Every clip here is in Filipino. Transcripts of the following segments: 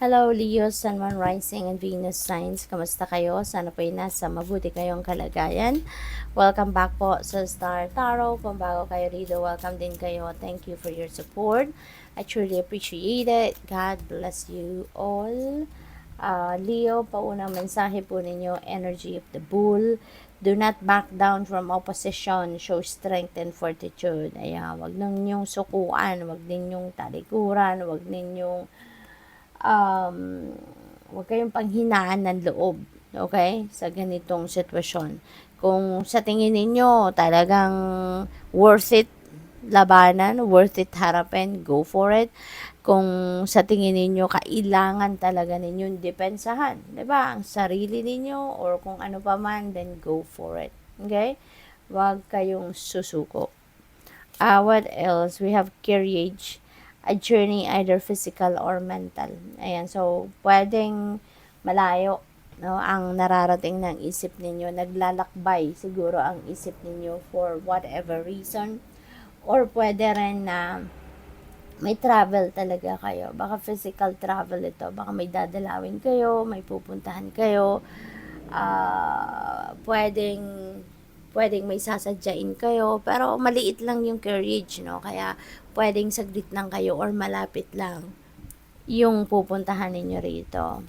Hello, Leo, Sun, Moon, Rising, and Venus signs. Kamusta kayo? Sana po ay nasa mabuti kayong kalagayan. Welcome back po sa Star Tarot. Kung bago kayo rito, welcome din kayo. Thank you for your support. I truly appreciate it. God bless you all. Leo, paunang mensahe po ninyo, Energy of the Bull. Do not back down from opposition. Show strength and fortitude. Ayan, wag ninyong sukuan, wag ninyong talikuran, wag ninyong um, huwag kayong panghinaan ng loob, okay, sa ganitong sitwasyon. Kung sa tingin ninyo talagang worth it labanan, worth it harapin, go for it. Kung sa tingin ninyo kailangan talaga ninyong depensahan, 'di ba? Ang sarili ninyo or kung ano pa man, then go for it. Okay? Huwag kayong susuko. What else? We have courage, a journey either physical or mental. Ayan, so pwedeng malayo, no, ang nararating ng isip ninyo, naglalakbay siguro ang isip ninyo for whatever reason, or pwede rin na may travel talaga kayo. Baka physical travel ito, baka may dadalawin kayo, may pupuntahan kayo, pwedeng may sasadyain kayo, pero maliit lang yung courage, no? Kaya pwedeng saglit lang kayo or malapit lang yung pupuntahan ninyo rito.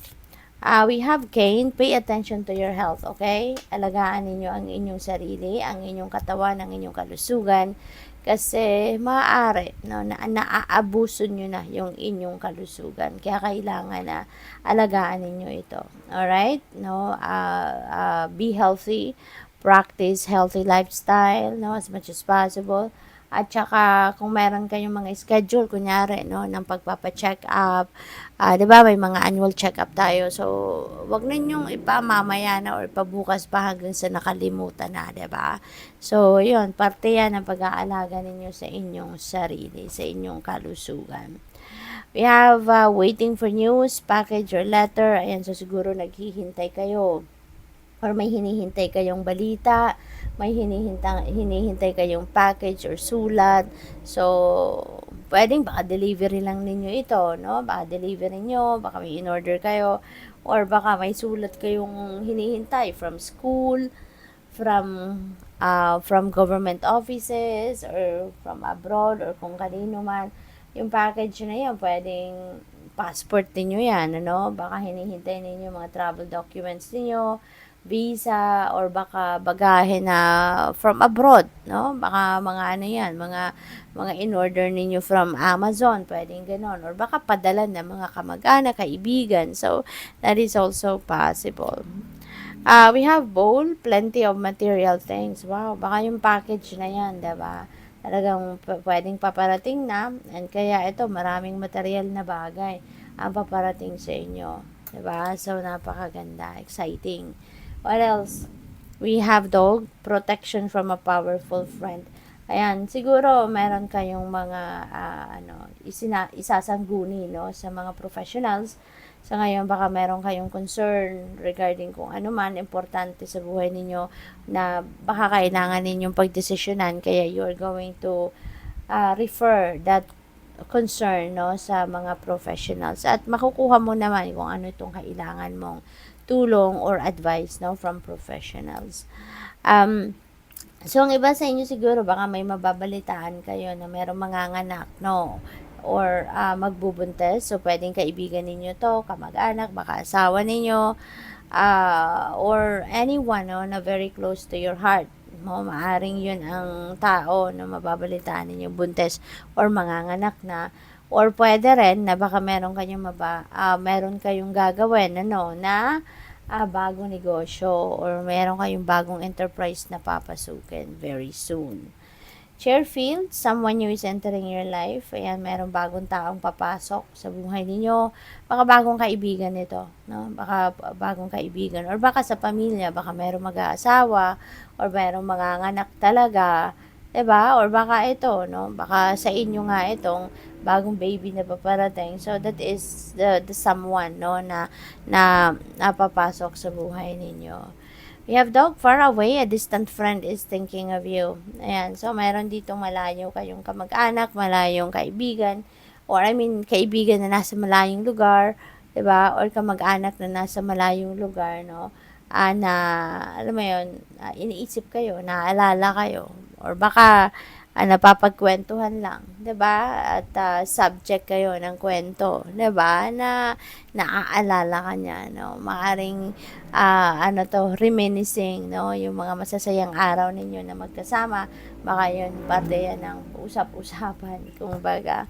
We have Cain, pay attention to your health, okay? Alagaan ninyo ang inyong sarili, ang inyong katawan, ang inyong kalusugan, kasi maaari, no, na naaabuso nyo na yung inyong kalusugan. Kaya kailangan na alagaan ninyo ito. Alright? No? Be healthy, practice healthy lifestyle, no, as much as possible. At saka, kung meron kayong mga schedule, kunyari, no, ng pagpapa-check up, 'di ba, may mga annual check up tayo. So, wag ninyong ipamamaya na or pabukas pa hanggang sa nakalimutan na, 'di ba? So, 'yun, parte 'yan ng pag-aalaga ninyo sa inyong sarili, sa inyong kalusugan. We have waiting for news, package or letter. Ayan, so siguro naghihintay kayo or may hinihintay kayong balita, may hinihintay kayong package or sulat. So, pwedeng baka delivery lang ninyo ito, no? Baka delivery nyo, baka may in-order kayo, or baka may sulat kayong hinihintay from school, from government offices, or from abroad, or kung kanino man. Yung package na yan, pwedeng passport niyo yan, ano? Baka hinihintay ninyo mga travel documents niyo, visa, or baka bagahe na from abroad, no? Baka mga ano yan, mga in-order ninyo from Amazon, pwedeng ganon. Or baka padala ng mga kamag-anak, kaibigan. So, that is also possible. We have bowl, plenty of material things. Wow, baka yung package na yan, diba? Talagang pwedeng paparating na, and kaya ito, maraming material na bagay ang paparating sa inyo. Diba? So, napakaganda, exciting. What else? We have dog, protection from a powerful friend. Ayan, siguro meron kayong mga isasangguni, no, sa mga professionals. Sa ngayon, baka meron kayong concern regarding kung ano man importante sa buhay ninyo na baka kailangan ninyong pagdesisyonan, kaya you're going to refer that concern, no, sa mga professionals, at makukuha mo naman kung ano itong kailangan mong tulong or advice, no, from professionals. So, ang iba sa inyo siguro, baka may mababalitaan kayo na merong manganganak, no? Or magbubuntes. So, pwedeng kaibigan ninyo to, kamag-anak, baka asawa ninyo, or anyone, no, na very close to your heart. No? Maaring yun ang tao na mababalitaan ninyo, buntes or manganganak na. Or pwede rin na baka meron kayong gagawin, ano, na bagong negosyo, or meron kayong bagong enterprise na papasukin very soon. Fairfield, someone new is entering your life. Ayan, meron bagong taong papasok sa buhay ninyo. Baka bagong kaibigan ito, no? Baka bagong kaibigan, or baka sa pamilya, baka merong mag-aasawa, or merong manganganak talaga, 'di ba? Or baka ito, no? Baka sa inyo nga itong bagong baby na paparating. So that is the someone, no, na napapasok sa buhay ninyo. We have dog far away, a distant friend is thinking of you. Ayan, so mayroon ditong malayo kayong kamag-anak, malayong kaibigan, or I mean, kaibigan na nasa malayong lugar, 'di ba? Or kamag-anak na nasa malayong lugar, no? Na alam mo 'yun, iniisip kayo, naaalala kayo or baka napapagkuwentuhan lang, 'di ba? At subject kayo ng kwento, 'di ba? Na naaalala ka niya, no? Maaring reminiscing, no? Yung mga masasayang araw ninyo na magkasama, baka 'yun parte yan ng usap-usapan, kumbaga.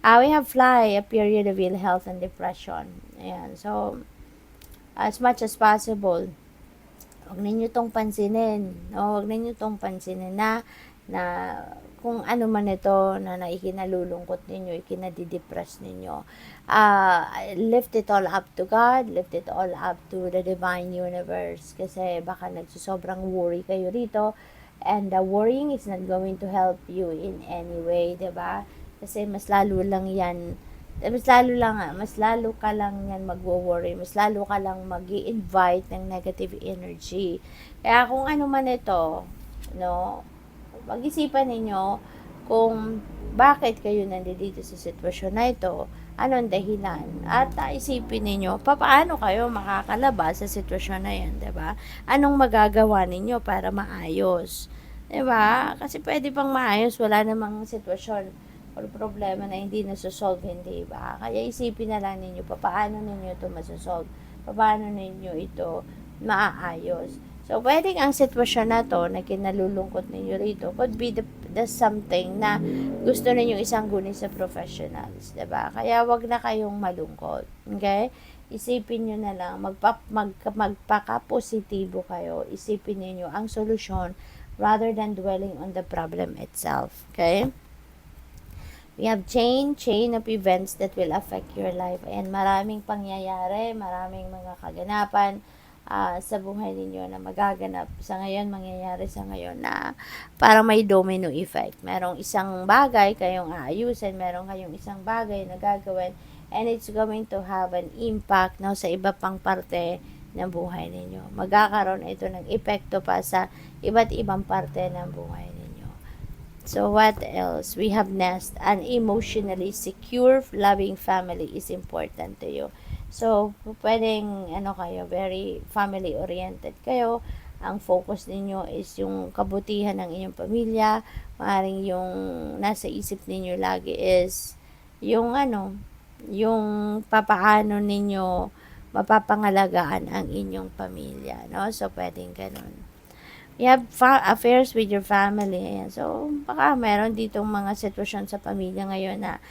We have fly, a period of ill health and depression. Ayan. So, as much as possible, huwag ninyo tong pansinin. No? Huwag ninyo tong pansinin na kung ano man ito na naikinalulungkot ninyo, ikinadidepress ninyo. Lift it all up to God, lift it all up to the divine universe. Kasi baka nagsusobrang worry kayo rito, and the worrying is not going to help you in any way, 'di ba? Kasi mas lalo ka lang yan magwo-worry, mas lalo ka lang mag-i-invite ng negative energy. Kaya kung ano man ito, no, pag-isipan ninyo kung bakit kayo nandito sa sitwasyon na ito, anong dahilan, at isipin ninyo, paano kayo makakalabas sa sitwasyon na yan, 'di ba? Anong magagawa ninyo para maayos, 'di ba? Kasi pwede pang maayos, wala namang sitwasyon or problema na hindi nasosolve, hindi ba? Kaya isipin na lang ninyo, paano ninyo ito masosolve, paano ninyo ito maaayos. So, pwedeng ang sitwasyon na to na kinalulungkot ninyo rito could be the something na gusto ninyong isanggunin sa professionals, 'di ba? Kaya wag na kayong malungkot, okay? Isipin nyo na lang, magpaka-positibo kayo. Isipin niyo ang solusyon rather than dwelling on the problem itself, okay? We have chain of events that will affect your life. And maraming pangyayari, maraming mga kaganapan sa buhay ninyo na magaganap sa ngayon, mangyayari sa ngayon na parang may domino effect. Merong isang bagay kayong aayusin, merong kayong isang bagay na gagawin, and it's going to have an impact, no, sa iba pang parte ng buhay ninyo. Magkakaroon ito ng epekto pa sa iba't ibang parte ng buhay ninyo. So what else? We have next, an emotionally secure, loving family is important to you. So, pwedeng kayo, very family oriented kayo. Ang focus ninyo is yung kabutihan ng inyong pamilya. Maaaring yung nasa isip ninyo lagi is yung yung papaano ninyo mapapangalagaan ang inyong pamilya, no? So, pwedeng ganun. You have affairs with your family. Ayan. So, baka meron ditong mga sitwasyon sa pamilya ngayon na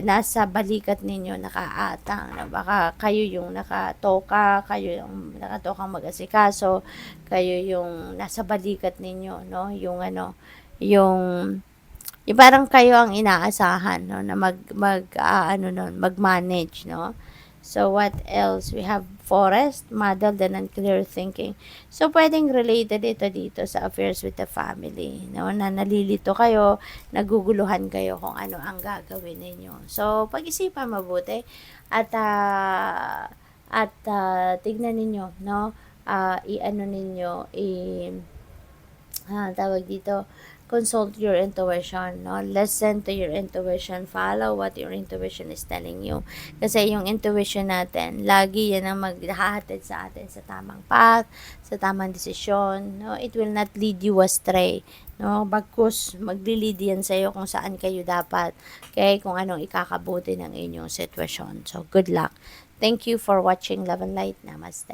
nasa balikat ninyo nakaatang. Na baka kayo yung nakatoka, kayo yung nakatokang mag-asikaso, kayo yung nasa balikat ninyo, no? Yung yung parang kayo ang inaasahan, no, na mag-manage, no? So, what else? We have forest, muddled and unclear thinking. So, pwedeng related ito dito sa affairs with the family, no? Na nalilito kayo, naguguluhan kayo kung ano ang gagawin ninyo. So, pag-isipan mabuti at tignan ninyo, no? Tawag dito, consult your intuition, no? Listen to your intuition, follow what your intuition is telling you. Kasi yung intuition natin, lagi yan ang maghahatid sa atin sa tamang path, sa tamang desisyon, no? It will not lead you astray, no? Bagkus magli-lead yan sa iyo kung saan kayo dapat, okay? Kung anong ikakabuti ng inyong sitwasyon. So, good luck. Thank you for watching Love and Light. Namaste.